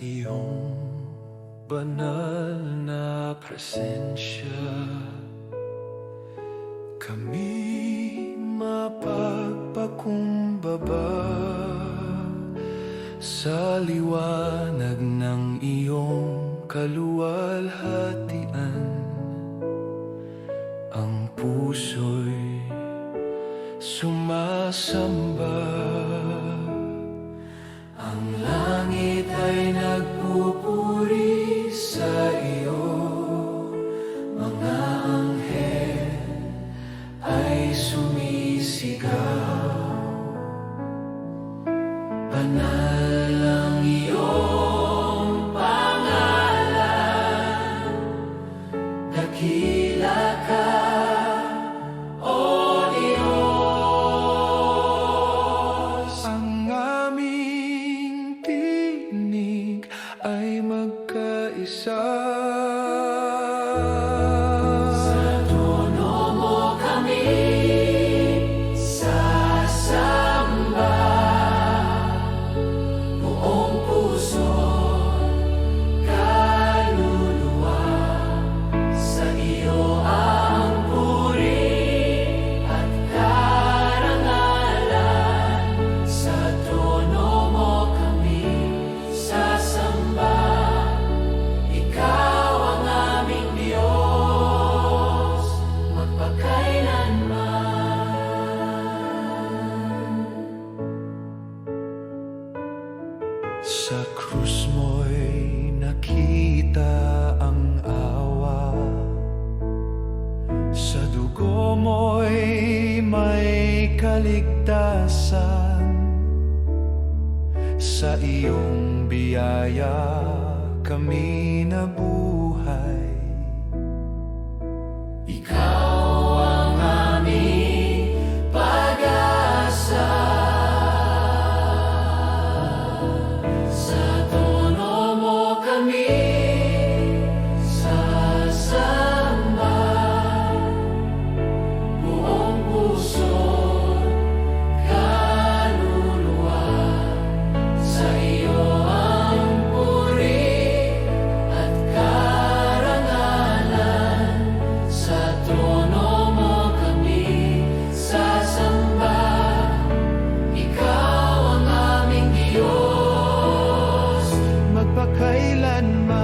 iyong banal na presensya, kami mapagpakumbaba sa liwanag ng iyong kaluwalhatian. Ang puso'y sumasamba, ang langit ay nagpupuri sa iyo, mga anghel ay sumisigaw. Banal ang iyong pangalan, dakila ka, O Diyos. Ang aming tinig ay magkaisa. Sa trono mo kami sasamba, buong puso, kaluluwa. Sa iyo ang puri at karangalan. Sa trono mo kami sasamba, ikaw ang aming Diyos, magpakailanman. Sa krus mo'y nakita ang awa, sa dugo mo'y may kaligtasan. Sa iyong biyaya kami nabuhay. Ikaw ang aming pag-asa. Sa trono mo kami sasamba, buong puso, kaluluwa. Sa iyo ang puri at karangalan. Sa trono mo kami sasamba, ikaw ang aming Diyos, magpakailanman.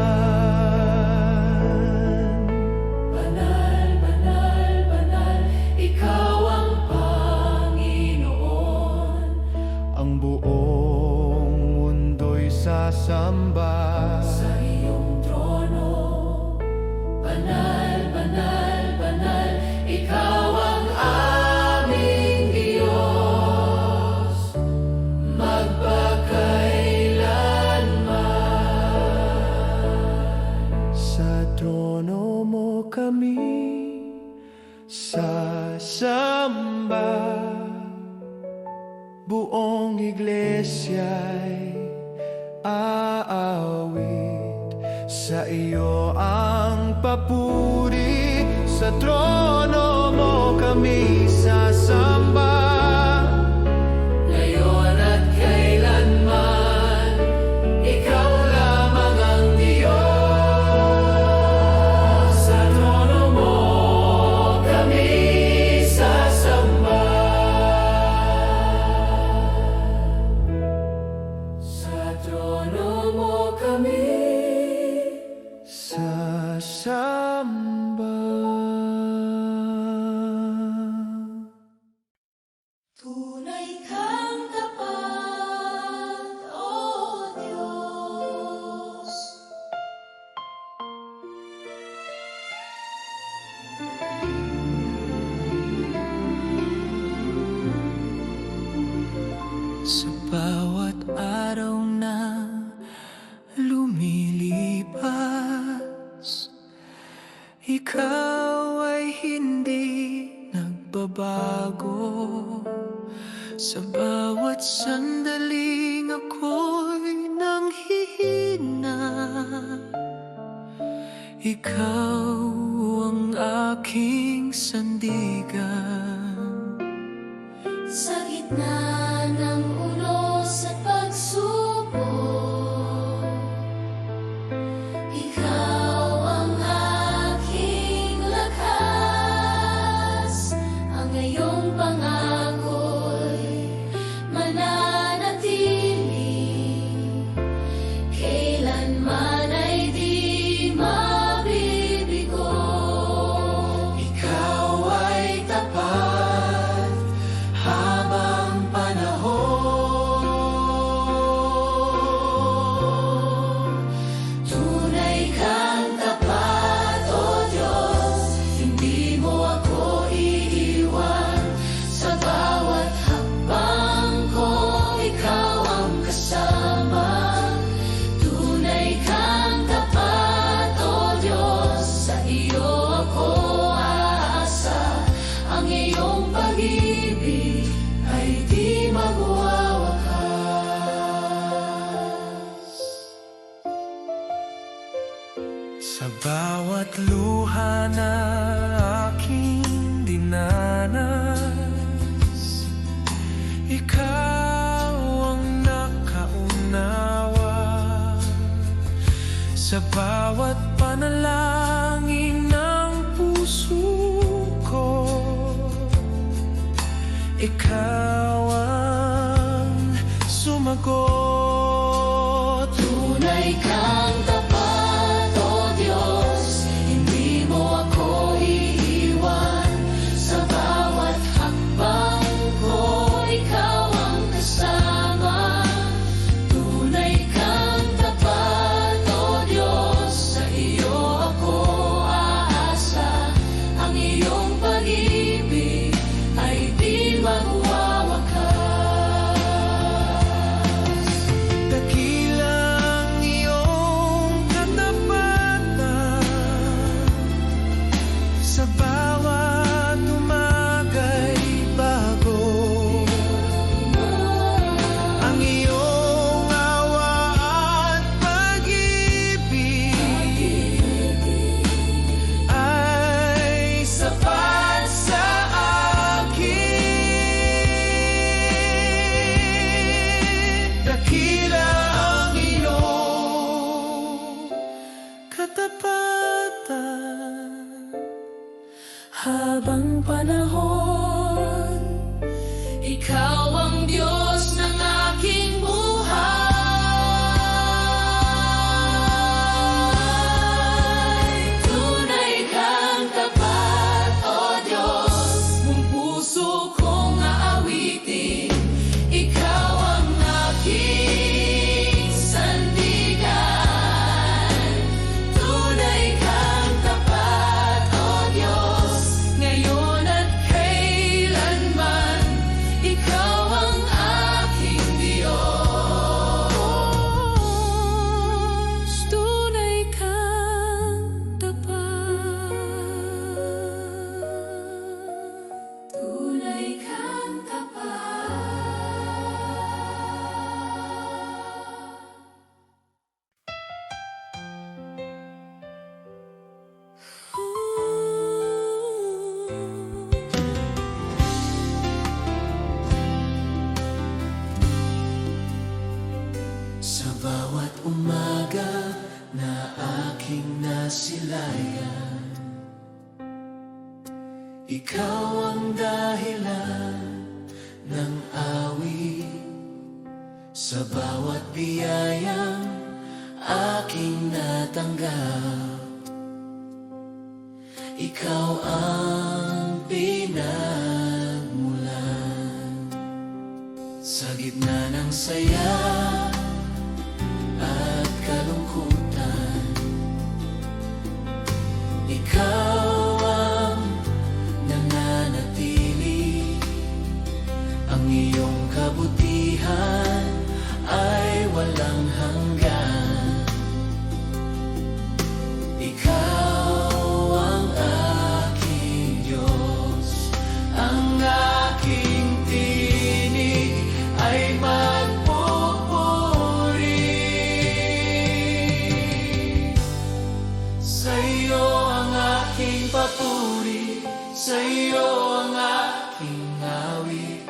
Banal, banal, banal, ikaw ang Panginoon. Ang buong mundo'y sasamba sa iyong trono. Banal, banal, banal, ikaw ang aming Diyos, magpakailanman. Sa trono mo kami sasamba, buong iglesia'y aawit. Sa iyo ang papuri, sa trono mo kami sasamba, ngayon at kailanman. Ikaw lamang ang Diyos. Sa trono mo kami sasamba. Sa trono mo kami sasamba. Tunay kang tapat, O Diyos. Sa bawat araw na lumilipas, ikaw ay hindi nagbabago. Sa bawat sandaling ako'y nanghihina, ikaw ang aking sandigan. Sa gitna ng unos at pagsubok, Ikaw ang nakaunawa sa bawat panalangin ng puso ko. Ikaw ang sumagot. Tunay kang tapat, O Diyos, hindi mo ako iiwan. Sa bawat hakbang ko, ikaw ang kasama. Tunay kang tapat, O Diyos, sa iyo ako aasa. Ang iyong pag-ibig ay di magwawakas. Dakilang iyong katapatan, sa bawat umaga'y bago. Ang iyong awa at pag-ibig ay sapat sa akin. Dakila ang iyong katapatan. Habang panahon, ikaw ang Diyos ng aking buhay. Tunay kang tapat, O Diyos, buong puso kong aawitin. Ikaw ang aking sandigan. Tunay kang tapat, O Diyos, ngayon at kailanman. Ikaw ang aking Diyos. Tunay kang tapat. Tunay kang tapat. Sa bawat umaga na aking nasilayan, ikaw ang dahilan ng awit. Sa bawat biyayang aking natanggap, ikaw ang pinagmulan. Sa gitna ng saya at kalungkutan, ikaw ang nananatili. Ang iyong kabutihan ay walang hanggan. Ikaw ang aking Diyos. Ang aking tinig ay magpupuri. Sa iyo ang aking papuri, sa iyo ang aking awit.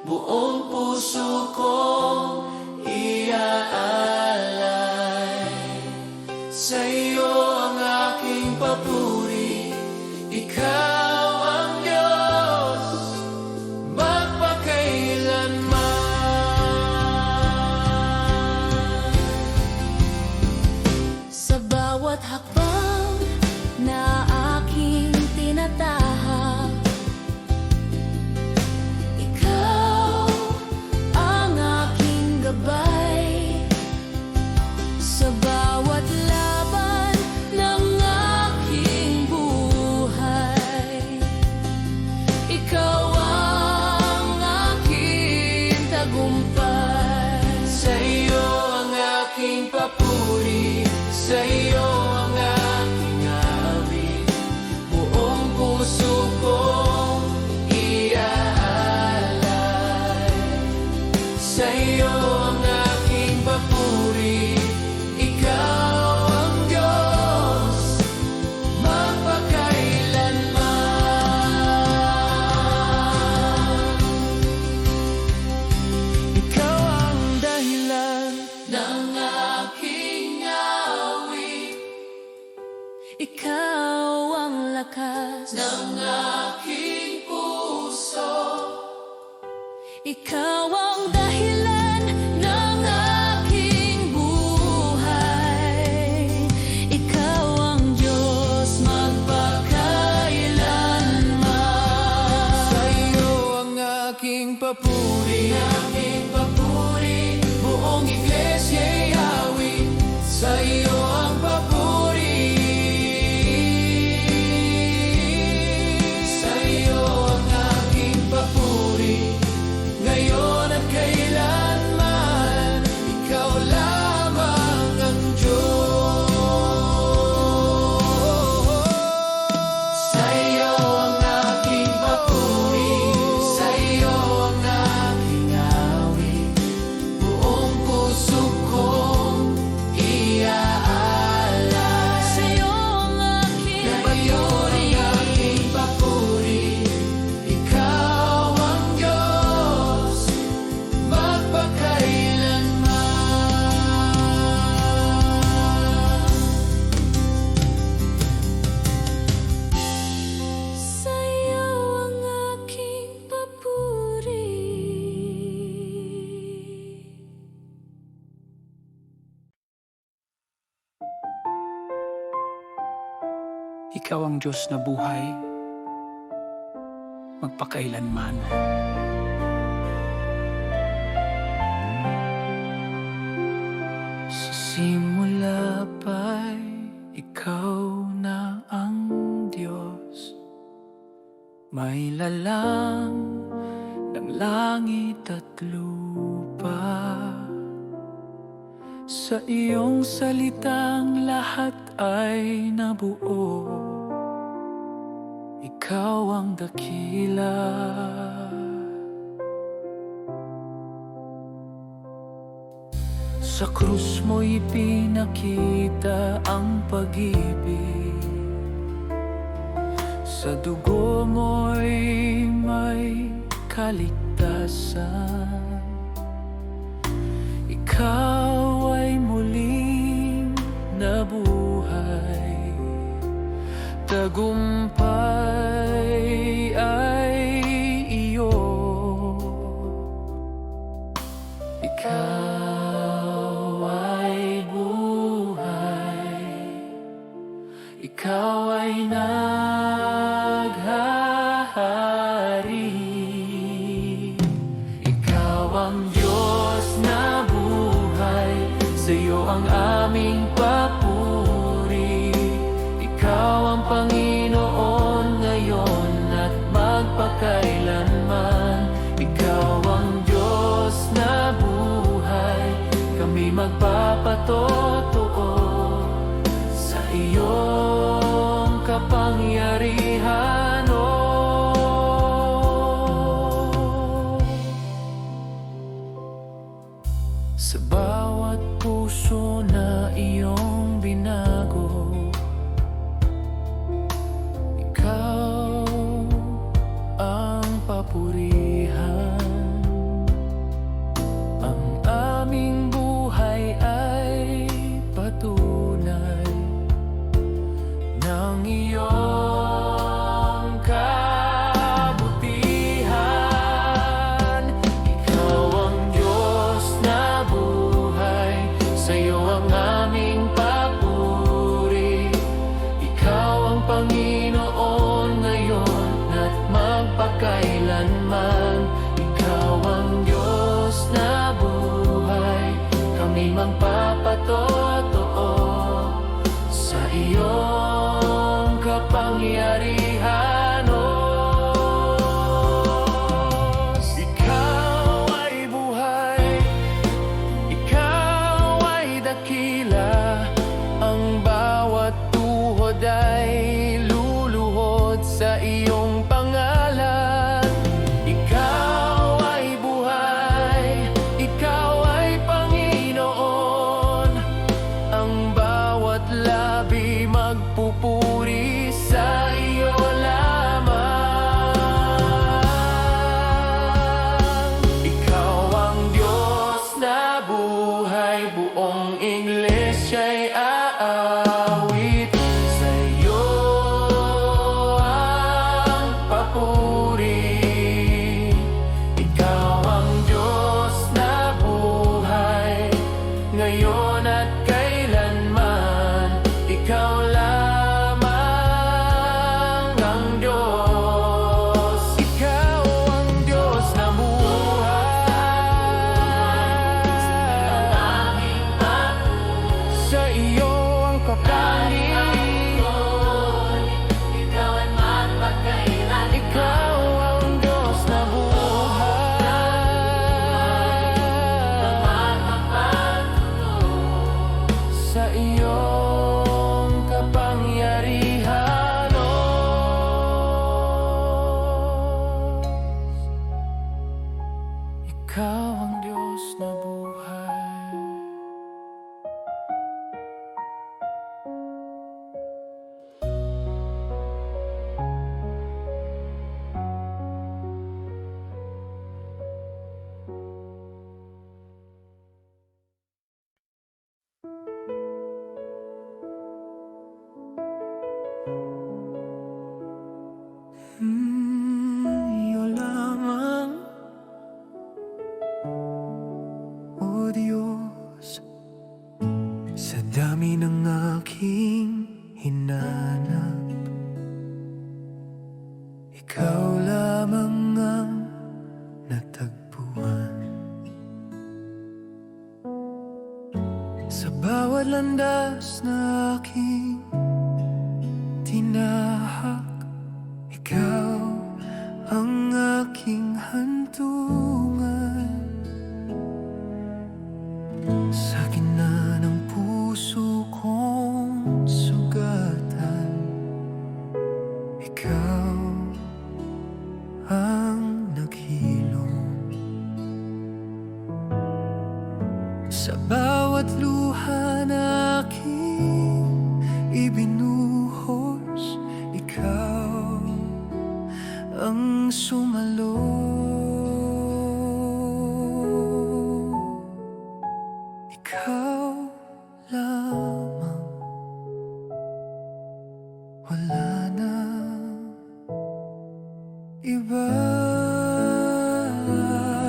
Buong puso kong iaalay. Sa iyo ang aking papuri, ikaw ang Diyos magpakailanman. Sa bawat hakbang na aking tinatahak, ikaw ang aking gabay. Sa bawat laban ng aking buhay, ikaw ang aking tagumpay. Sa iyo ang aking papuri, sa iyo ang aking awit. Buong puso kong iaalay. Sa iyo ang aking papuri, ikaw ang Diyos magpakailanman. Ikaw ang dahilan ng aking buhay. Ikaw ang Diyos magpakailanman. Sa iyo ang aking papuri, buong iglesya'y awit. Sa iyo ang papuri. Sa iyo ang aking papuri, ngayon at kailanman. Ikaw lamang ang Diyos. Sa iyo ang aking papuri, sa iyo ang aking awit. Buong puso kong iaalay. Sa'yo ang aking papuri. Ikaw ang Diyos magpakailanman. Sa'yo ang aking papuri. Ikaw ang Diyos na buhay, magpakailanman. Sa simula pa'y ikaw na ang Diyos, may lalang ng langit at lupa. Sa iyong salitang lahat ay nabuo. Ikaw ang dakila. Sa krus mo'y pinakita ang pag-ibig. Sa dugo mo'y may kaligtasan. Ikaw ay muling nabuhay. Tagumpay ay iyo. Ikaw ay buhay. Ikaw ay naghahari. Ikaw ang Diyos na buhay. Sa iyo ang aming papuri. Ikaw ang Panginoon ngayon at magpakailanman. Ikaw ang Diyos na buhay. Kami magpapatotoo sa iyong kapangyarihan. Sa bawat puso na iyong binago, ikaw ang papurihan. Ang aming buhay ay patunay ng iyong kabutihan. Ikaw ang Diyos na buhay. Sa iyo ang aming papuri. Ikaw ang Diyos na buhay. Iyo lamang, O Diyos, sa dami ng aking hinanap. Ikaw lamang ang natagpuan. Sa bawat landas na aking tinahak, ikaw ang aking hantungan. Sa gitna ng puso kong sugatan, ikaw ang naghilom. Sa bawat luha na aking ibinuhos, ikaw ang sumalo. Ikaw lamang, wala na iba.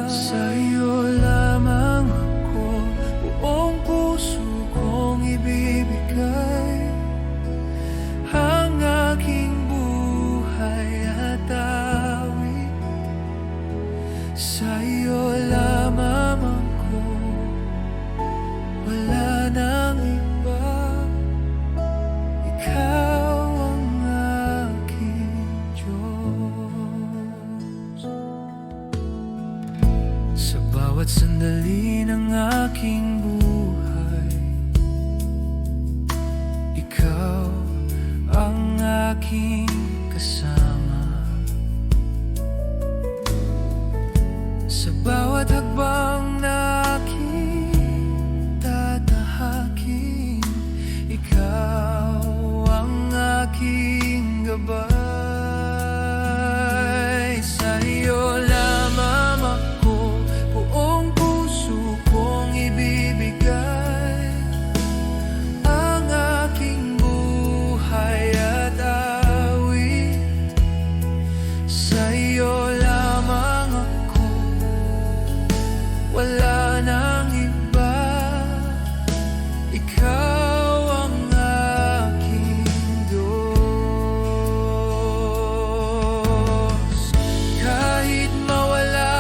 Sa iyo lamang ako buong puso kong ibibigay, ang aking buhay at awit. Sa iyo lamang ako, wala nang iba. Ikaw ang aking Diyos. Sa bawat sandali ng aking buhay, ikaw ang aking kasama. Sa bawat hakbang na aking tatahakin, ikaw ang aking gabay. Sa iyo lamang ako buong puso kong ibibigay, ang aking buhay at awit. Sa iyo lamang ako, wala nang iba. Ikaw ang aking Diyos. Kahit mawala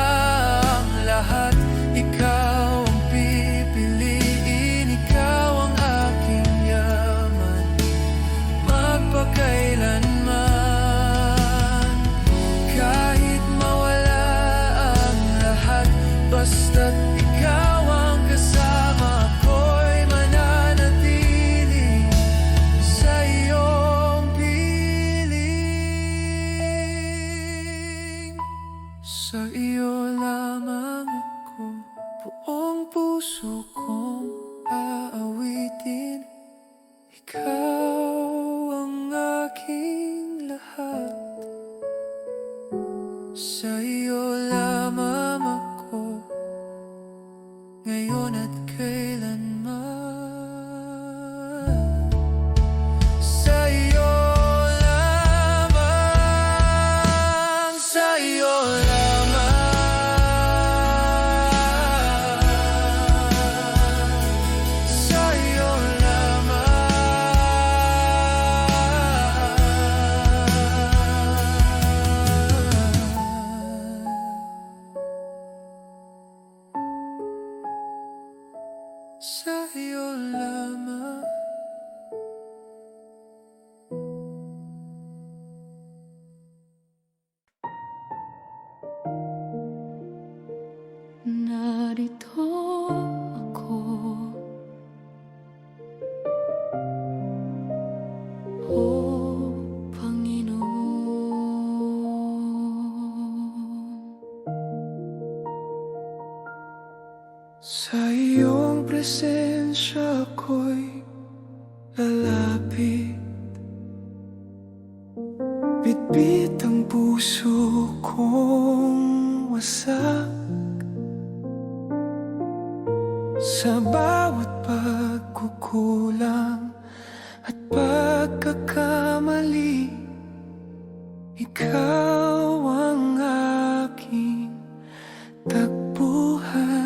ang lahat, ikaw ang pipiliin. Ikaw ang aking yaman, magpakailanman. Kahit mawala ang lahat, basta't ikaw ang kasama ko'y mananatili sa iyong piling. Sa iyo lamang ako buong puso kong aawitin. Ikaw ang aking lahat. Sa iyo lamang ako, ngayon at kailanman. Sa iyo lamang, sa iyo lamang, sa iyo lamang, sa iyo lamang. Narito ako, O Panginoon. Sa iyong presensya ako'y lalapit. Bitbit ang puso kong wasak. Sa bawat pagkukulang at pagkakamali, ikaw ang aking takbuhan.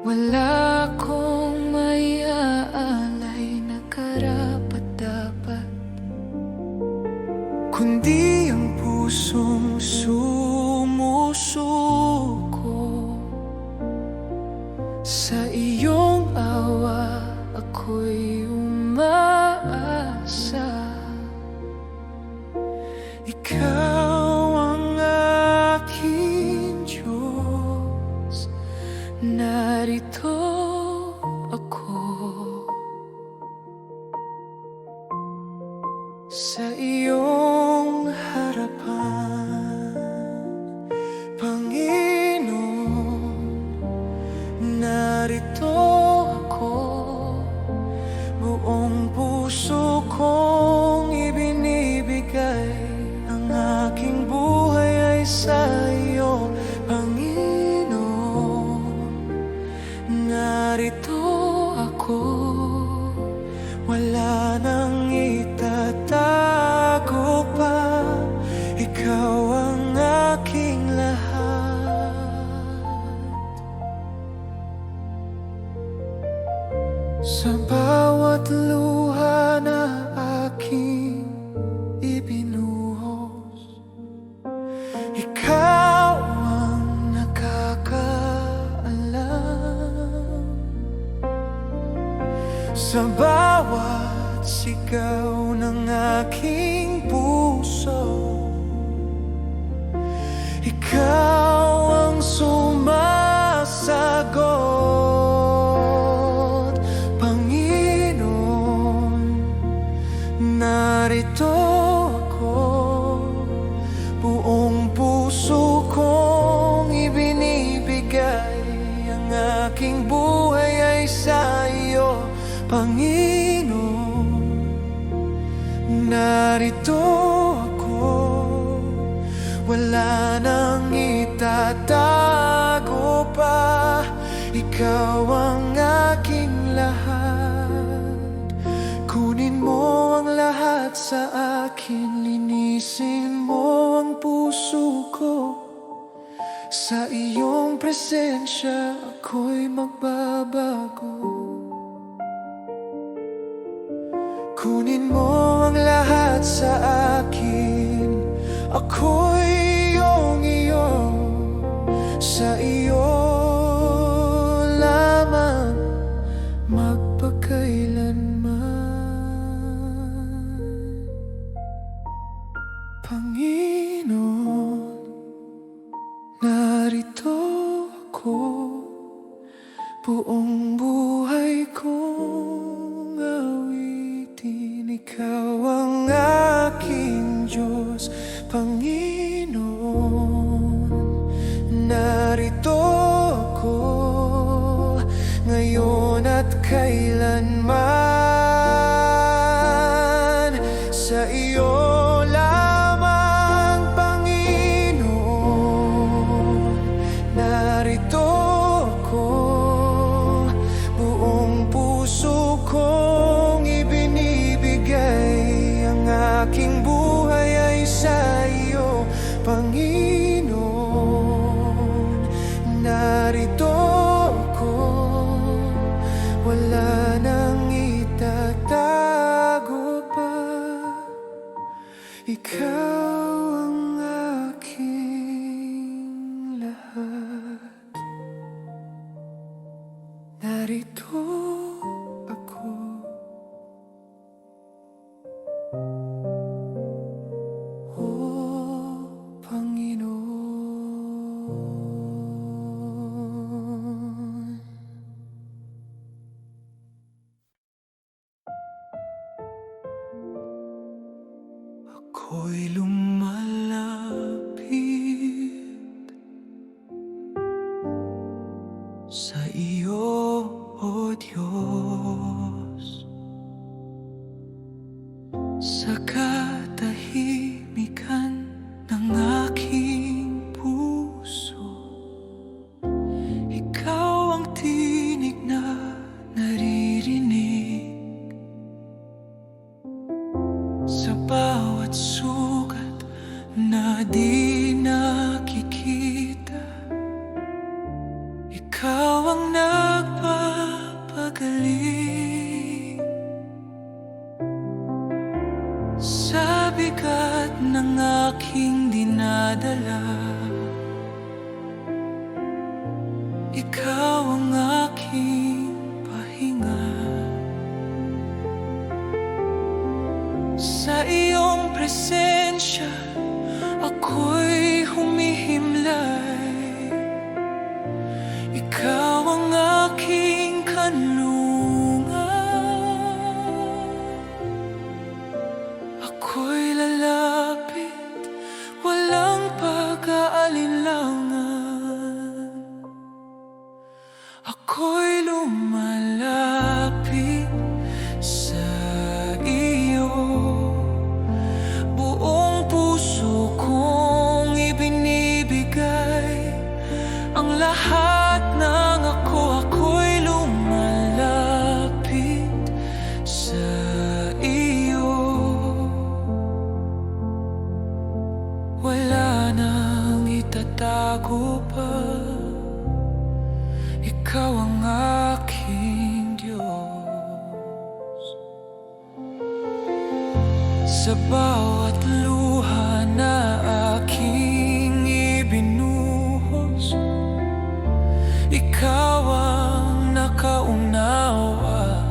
Wala akong maiaalay na karapat-dapat, kundi ang pusong sumusuko. Sa iyong awa ako'y umaasa. Ikaw ang aking Diyos, narito ako. Sa iyong harapan, Panginoon, narito ako. Buong puso kong ibinibigay, ang aking buhay ay sa iyo, Panginoon. Narito ako, wala nang itatago pa. Ikaw ang aking lahat. Sa bawat luha na aking ibinuhos, ikaw ang nakakaalam. Sa bawat sigaw ng aking puso, ikaw ang sumasagot, Panginoon. Narito ako, buong puso kong ibinibigay, ang aking buhay ay sa iyo, Panginoon. Narito ako, wala nang itatago pa. Ikaw ang aking lahat. Kunin mo ang lahat sa akin, linisin mo ang puso ko. Sa iyong presensya ako'y magbabago. Kunin mo ang lahat sa akin, ako'y iyong iyo. Sa iyo lamang magpakailanman, Panginoon. Narito ako, buong buhay kong awitin. Ikaw ang aking Diyos, Panginoon. Narito ako, ngayon at kailanman. Sa iyo lamang, Panginoon. Narito ako, buong puso kong ibinibigay, ang aking buhay ay sa iyo, Panginoon. Narito ako, wala nang itatago pa. Ikaw ang aking lahat. Narito ako. Oh, Panginoon. Ako'y lumalapit, sa iyo, O Diyos. Sa katahimikan ng aking puso, ikaw ang tinig na naririnig. Sa bawat sugat na di nakikita, ikaw ang nagpapagaling. Sa bigat ng aking dinadala, ikaw ang aking pahinga. Sa iyong presensya, ako'y humihimlay. Ikaw ang aking kanlungan. Ako'y lalapit, walang pag-aalinlangan. Ako'y lumalapit sa iyo. Buong puso kong ibinibigay ang lahat ng ako'y lumalapit sa iyo. Wala nang itatago pa, ikaw ang aking Diyos. Sa bawat luha na aking ibinuhos, ikaw ang nakaunawa.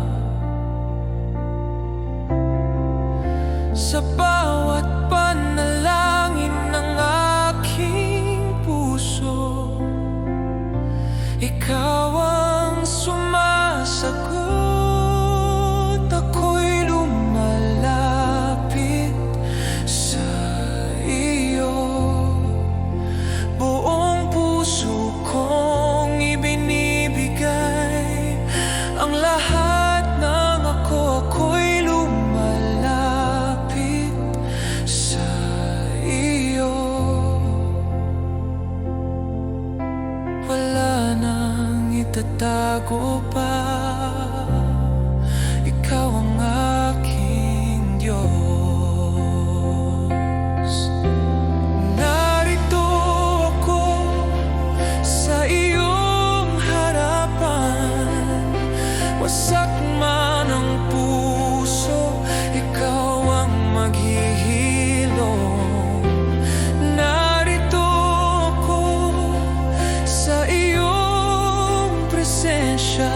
Sa bawat panalangin ng aking puso, ikaw ang sumasagot. Ako'y lumalapit sa iyo. Buong puso kong ibinibigay ang lahat ng ako'y lumalapit sa iyo. Wala nang itatago pa, ikaw ang aking Diyos. Narito ako sa iyong harapan. Wasak man ang puso, ikaw ang maghihilom. Narito ako sa iyong presensya,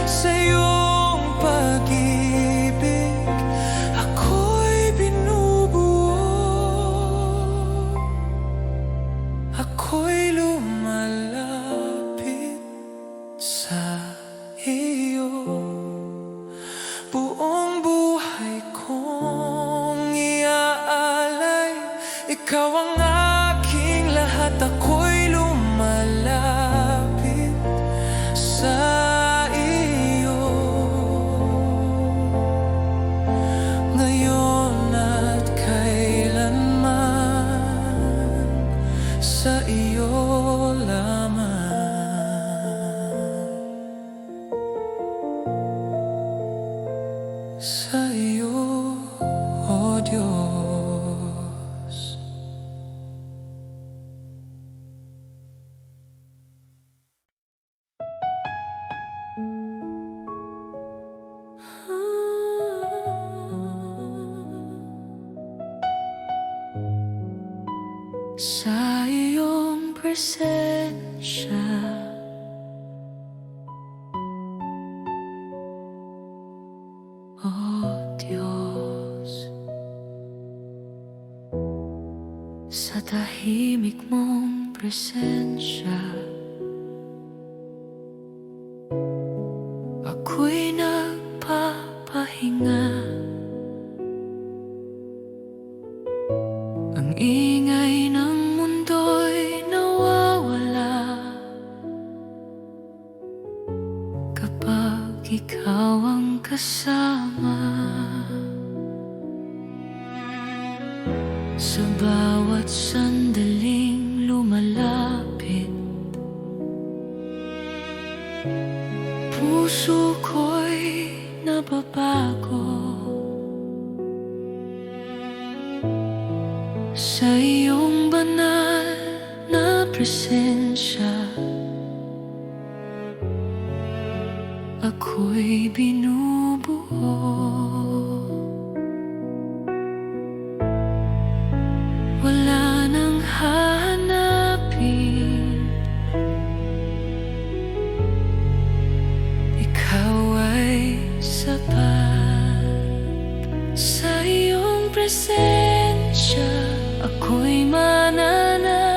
sa iyong pag-ibig, ako'y binubuo. Ako'y lumalapit sa iyo. Buong buhay kong iaalay, ikaw ang aking lahat. Ako'y lumalapit sa iyo. Ngayon at kailanman, sa iyo lamang. Sa iyo, O Diyos. Sa iyong presensya, O Diyos, sa tahimik mong presensya, ako'y nagpapahinga. Ang ingay ng mundo'y nawawala. ikaw ang kasama. Sa bawat sandaling lumalapit, puso ko'y nababago sa iyong banal na presensya. Ako'y binubuo, wala nang hahanapin. Ikaw ay sapat. Sa iyong presensya ako'y mananahan.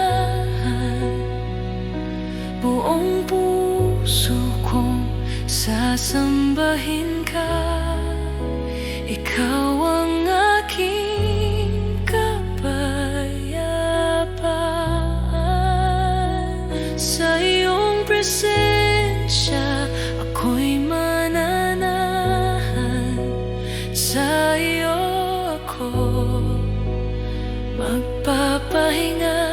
Buong puso kong sasambahin ka. Ikaw ang aking kapayapaan. Sa iyong presensya ako'y mananahan. Sa iyo ako magpapahinga.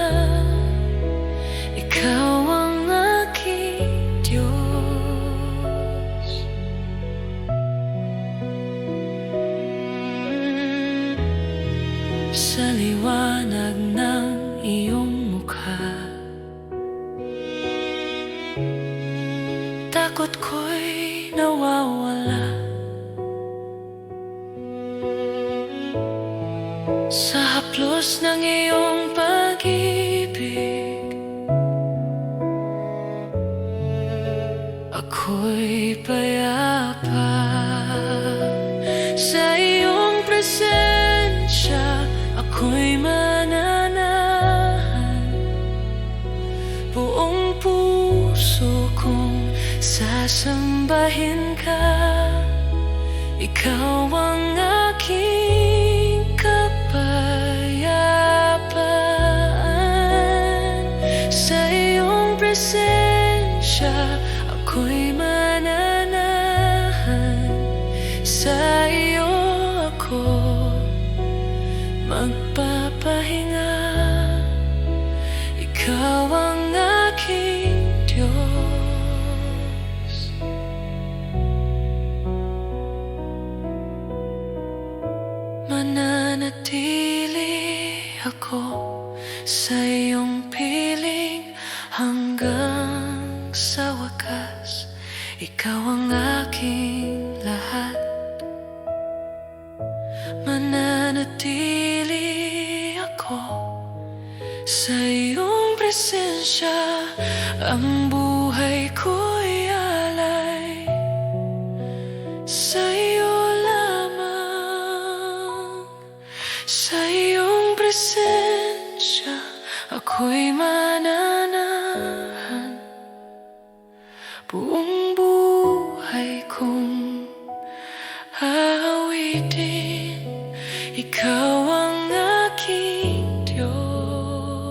Ikaw ang aking Diyos. Sa liwanag ng iyong mukha, takot ko'y nawawala. Sa haplos ng iyong pag-ibig, ako'y payapa. Sa iyong presensya ako'y mananahan. Buong puso kong sasambahin ka. Ikaw ang aking kapayapaan. Sa iyong presensya ako'y mananahan. Sa iyo ako magpapahinga. Ikaw ang aking Diyos. Mananatili ako sa iyong piling hanggang sa wakas. Ikaw ang aking lahat. Mananatili ako sa iyong presensya. Ang buhay ko'y alay sa iyo lamang. Sa iyong presensya ako'y mananahan. Buong buhay kong aawitin. Ikaw ang aking Diyos.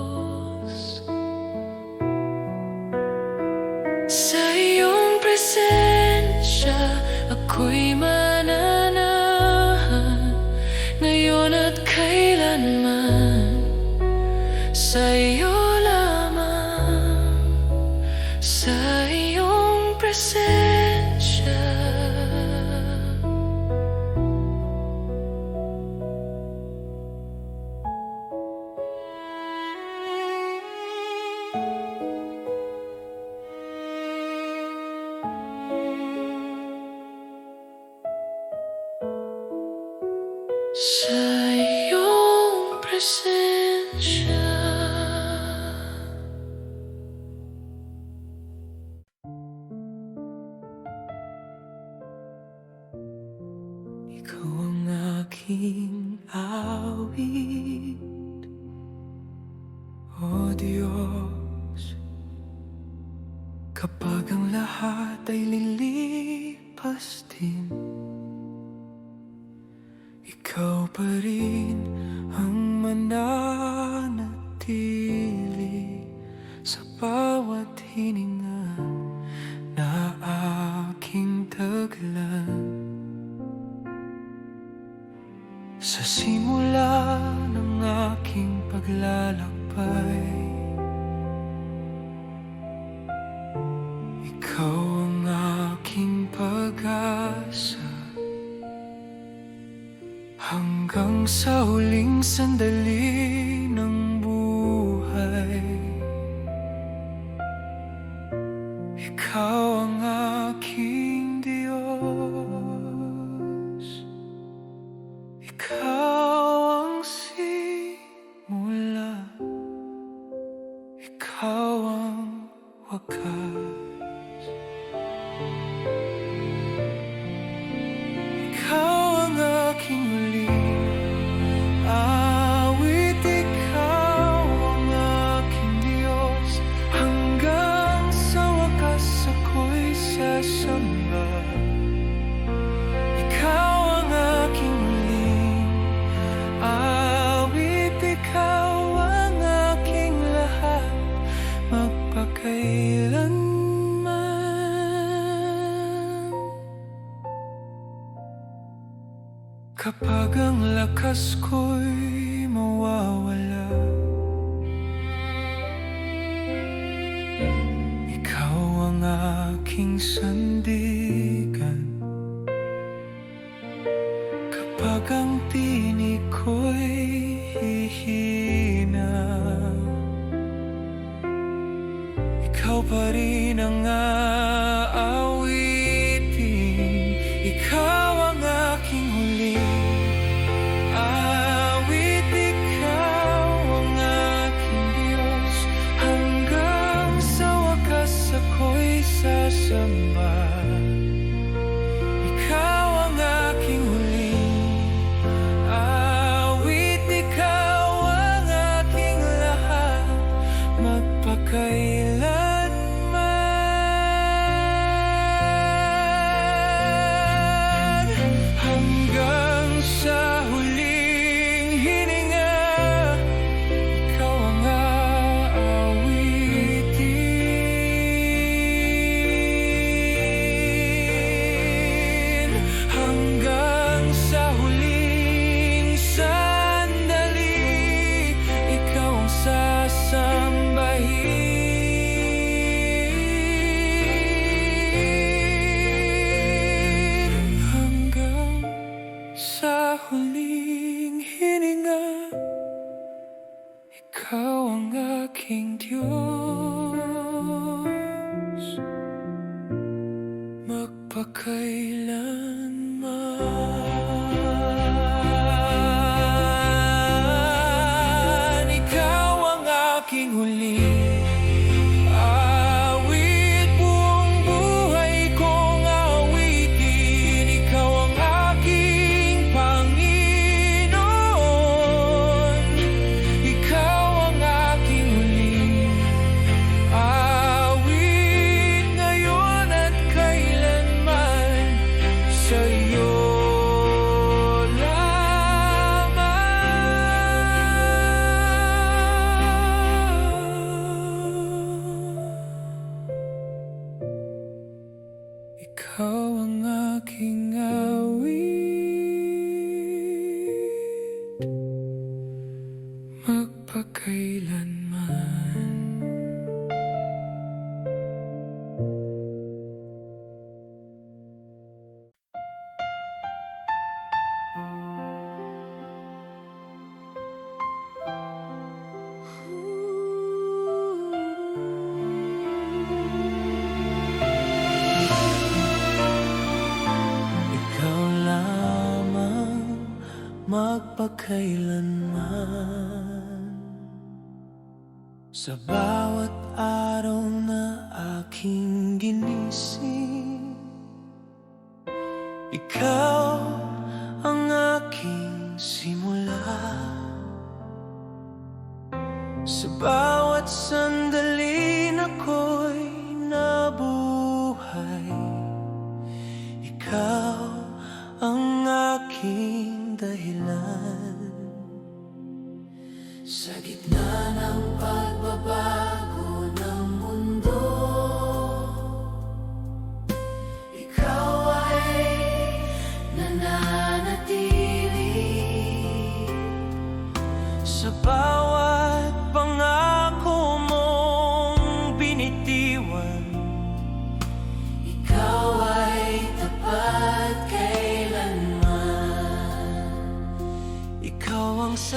Sa iyong presensya ako'y mananahan. Ngayon at kailanman sa iyo lamang. Sa iyong presensya. Sa iyong presensya. Ikaw ang aking awit, O Diyos. Kapag ang lahat ay lilipas din, ikaw pa rin ang mananatili sa bawat hininga na aking tagal. Ikaw ang aking pag-asa, hanggang sa huling sandali ng buhay. Ikaw ang aking Diyos, ikaw ang simula, ikaw ang wakas. Ikaw ang aking huling awit, ikaw ang aking Diyos, hanggang sa wakas ako'y sasamba. Ikaw ang aking huling awit, ikaw ang aking lahat, magpakailanman. Kapag ang lakas ko'y mawawala, ikaw ang aking sandigan. Kapag ang tinig ko'y hihina, ikaw pa rin ang aawitin. Ikaw ang aking huling awit, ikaw ang aking Diyos, hanggang sa wakas ako'y sasamba. Ikaw ang aking huling awit, ikaw ang aking lahat, magpakailanman. Hanggang sa huling hininga, ikaw ang aawitin. Hanggang sa huling sandali, ikaw ang sasambahin. Hanggang sa huling hininga, ikaw ang aking Diyos, magpakailanman. Ikaw ang aking huling awit, buong buhay kong awitin. Ikaw ang aking Panginoon, ikaw ang aking huling awit, ngayon at kailanman, sa iyo lamang. Ikaw ang aking awit, magpakailanman. Ikaw lamang, magpakailanman. Sa bawat araw na aking ginising, ikaw ang aking simula. Sa bawat sandali na ako'y nabuhay, ikaw ang aking dahilan. Sa gitna ng pagbabago ng mundo, ikaw ay nananatili. Sa bawat pangako mong binitiwan,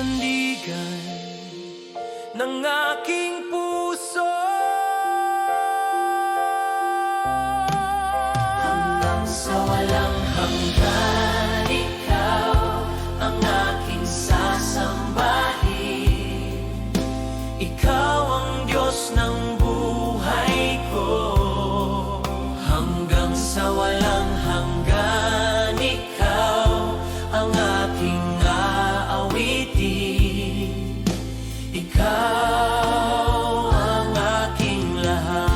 sandigan ng aking puso. Hanggang sa walang hanggan, ikaw ang aking sasambahin. Ikaw ang Diyos ng buhay ko. Hanggang sa walang hanggan, ikaw ang aking aawitin. Ikaw ang aking lahat.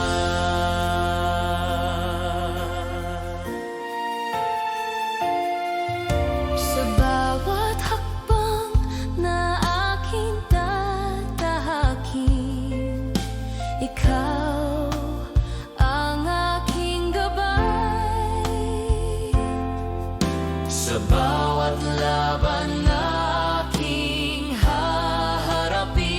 Sa bawat hakbang na aking tatahakin, ikaw ang aking gabay. Sa bawat laban na aking haharapin,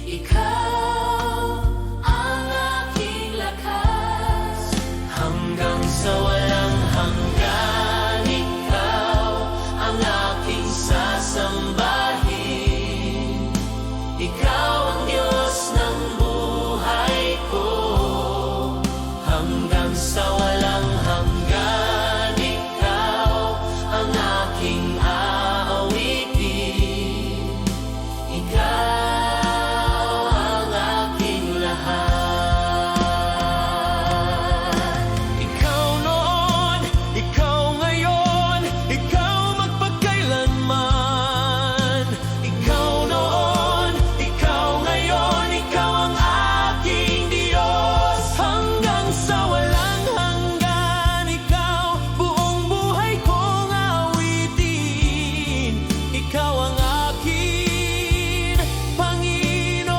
ikaw ang aking lakas. Hanggang sa walang hanggan, ikaw ang aking sasambahin. Ikaw ang Diyos ng buhay ko. Hanggang sa walang hanggan, ikaw ang aking aawitin. Ikaw ang aking lahat. Ikaw noon, ikaw ngayon, ikaw magpagkailanman. Ikaw noon, ikaw ngayon, ikaw ang aking Diyos. Hanggang sa walang hanggan, ikaw buong buhay kong awitin. Ikaw ang aking Panginoon.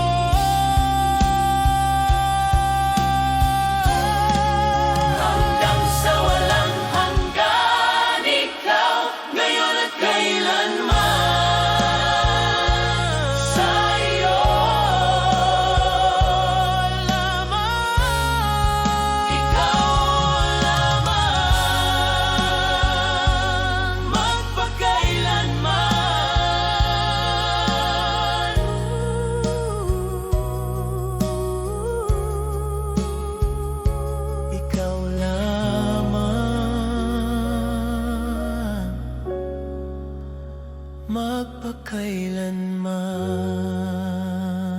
Hanggang sa walang hanggan, ikaw ngayon at kailanman. Sa iyo lamang, ikaw lamang, magpakailanman. Ikaw lamang, magpakailanman.